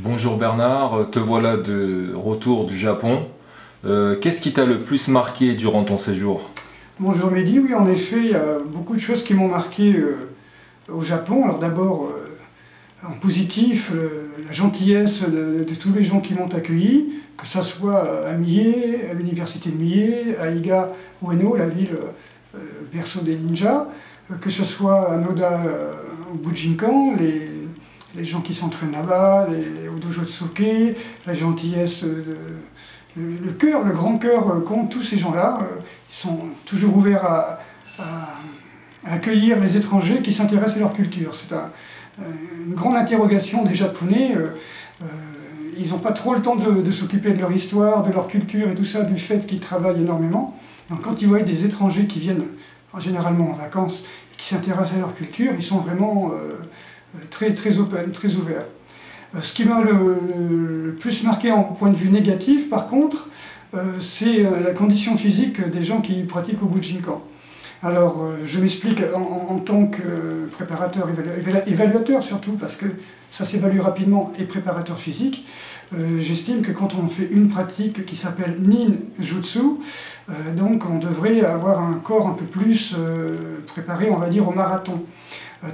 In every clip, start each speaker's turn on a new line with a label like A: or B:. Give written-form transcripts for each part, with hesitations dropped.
A: Bonjour Bernard, te voilà de retour du Japon. Qu'est-ce qui t'a le plus marqué durant ton séjour?
B: Bonjour Mehdi, oui en effet, il y a beaucoup de choses qui m'ont marqué au Japon. Alors d'abord, en positif, la gentillesse de tous les gens qui m'ont accueilli, que ce soit à Mie, à l'université de Mie, à Iga Ueno, la ville berceau des ninjas, que ce soit à Noda, au Bujinkan, les gens qui s'entraînent là-bas, au dojo de Soke, la gentillesse, le cœur, le grand cœur qu'ont tous ces gens-là. Ils sont toujours ouverts à accueillir les étrangers qui s'intéressent à leur culture. C'est une grande interrogation des Japonais. Ils n'ont pas trop le temps de s'occuper de leur histoire, de leur culture et tout ça, du fait qu'ils travaillent énormément. Donc quand ils voient des étrangers qui viennent généralement en vacances et qui s'intéressent à leur culture, ils sont vraiment très open, très ouverts. Ce qui m'a le plus marqué en point de vue négatif, par contre, c'est la condition physique des gens qui pratiquent au Bujinkan. Alors, je m'explique en tant que préparateur, évaluateur surtout, parce que ça s'évalue rapidement, et préparateur physique. J'estime que quand on fait une pratique qui s'appelle ninjutsu, donc on devrait avoir un corps un peu plus préparé, on va dire, au marathon.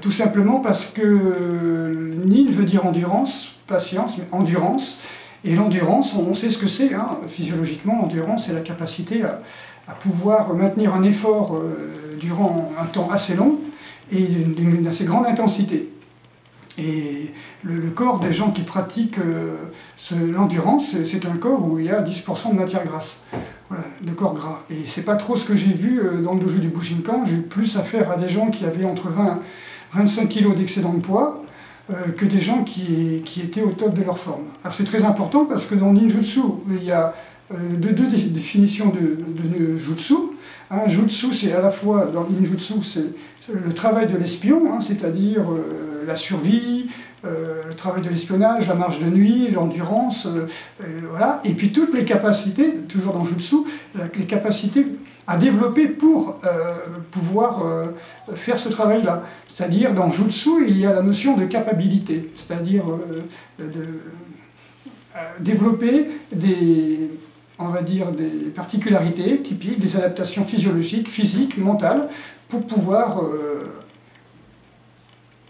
B: Tout simplement parce que nin veut dire endurance, pas science, mais endurance. Et l'endurance, on sait ce que c'est, hein. Physiologiquement, l'endurance, c'est la capacité à pouvoir maintenir un effort durant un temps assez long et d'une assez grande intensité. Et le corps des gens qui pratiquent l'endurance, c'est un corps où il y a 10% de matière grasse, voilà, de corps gras. Et c'est pas trop ce que j'ai vu dans le dojo du Bujinkan. J'ai eu plus affaire à des gens qui avaient entre 20 et 25 kg d'excédent de poids que des gens qui étaient au top de leur forme. Alors c'est très important parce que dans le ninjutsu, il y a deux définitions de jutsu. Un jutsu, c'est à la fois, dans le ninjutsu, c'est le travail de l'espion, hein, c'est-à-dire la survie, le travail de l'espionnage, la marche de nuit, l'endurance, voilà. Et puis toutes les capacités, toujours dans jutsu, les capacités à développer pour pouvoir faire ce travail-là. C'est-à-dire, dans jutsu, il y a la notion de capacité, c'est-à-dire développer on va dire, des particularités typiques, des adaptations physiologiques, physiques, mentales, pour pouvoir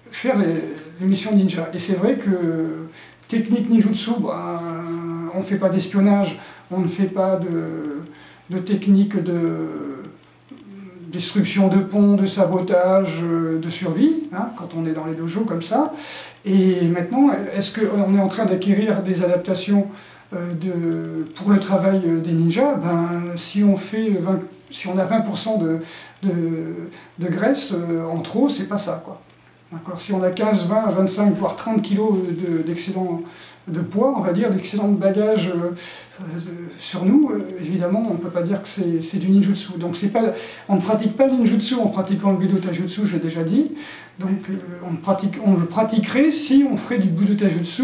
B: faire les missions ninja. Et c'est vrai que technique ninjutsu, on ne fait pas d'espionnage, on ne fait pas de technique de destruction de ponts, de sabotage, de survie, hein, quand on est dans les dojos comme ça. Et maintenant, est-ce qu'on est en train d'acquérir des adaptations pour le travail des ninjas? Si on a 20% de graisse en trop, c'est pas ça, quoi. Si on a 15, 20, 25, voire 30 kg d'excédent de poids, on va dire, d'excédent de bagages sur nous, évidemment, on ne peut pas dire que c'est du ninjutsu. Donc on ne pratique pas le ninjutsu en pratiquant le Budo Taijutsu, j'ai déjà dit. Donc on le pratiquerait si on ferait du Budo Taijutsu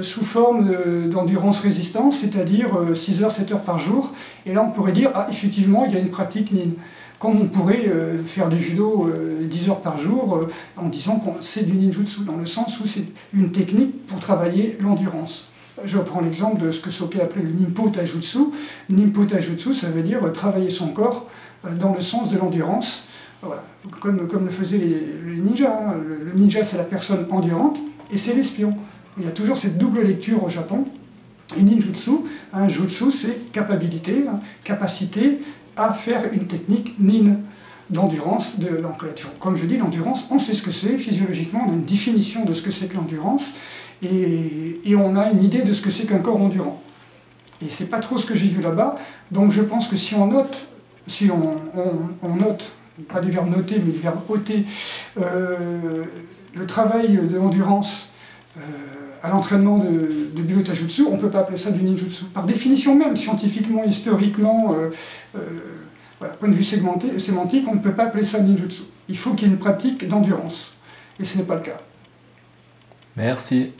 B: sous forme d'endurance-résistance, c'est-à-dire 6 heures, 7 heures par jour. Et là, on pourrait dire, ah, effectivement, il y a une pratique nin. Comme on pourrait faire du judo 10 heures par jour en disant que c'est du ninjutsu, dans le sens où c'est une technique pour travailler l'endurance. Je reprends l'exemple de ce que Soke appelait le Ninpo Taijutsu. Ninpo Taijutsu, ça veut dire travailler son corps dans le sens de l'endurance, voilà. Comme le faisaient les ninjas. Hein. Le ninja, c'est la personne endurante et c'est l'espion. Il y a toujours cette double lecture au Japon. Et ninjutsu, un jutsu, c'est capacité, hein, capacité à faire une technique nin d'endurance. Comme je dis, l'endurance, on sait ce que c'est, physiologiquement, on a une définition de ce que c'est que l'endurance, et on a une idée de ce que c'est qu'un corps endurant. Et c'est pas trop ce que j'ai vu là-bas, donc je pense que si on note, pas du verbe noter, mais du verbe ôter, le travail de l'endurance, à l'entraînement de Budo Taijutsu, on ne peut pas appeler ça du ninjutsu. Par définition même, scientifiquement, historiquement, voilà, point de vue sémantique, on ne peut pas appeler ça ninjutsu. Il faut qu'il y ait une pratique d'endurance. Et ce n'est pas le cas.
A: Merci.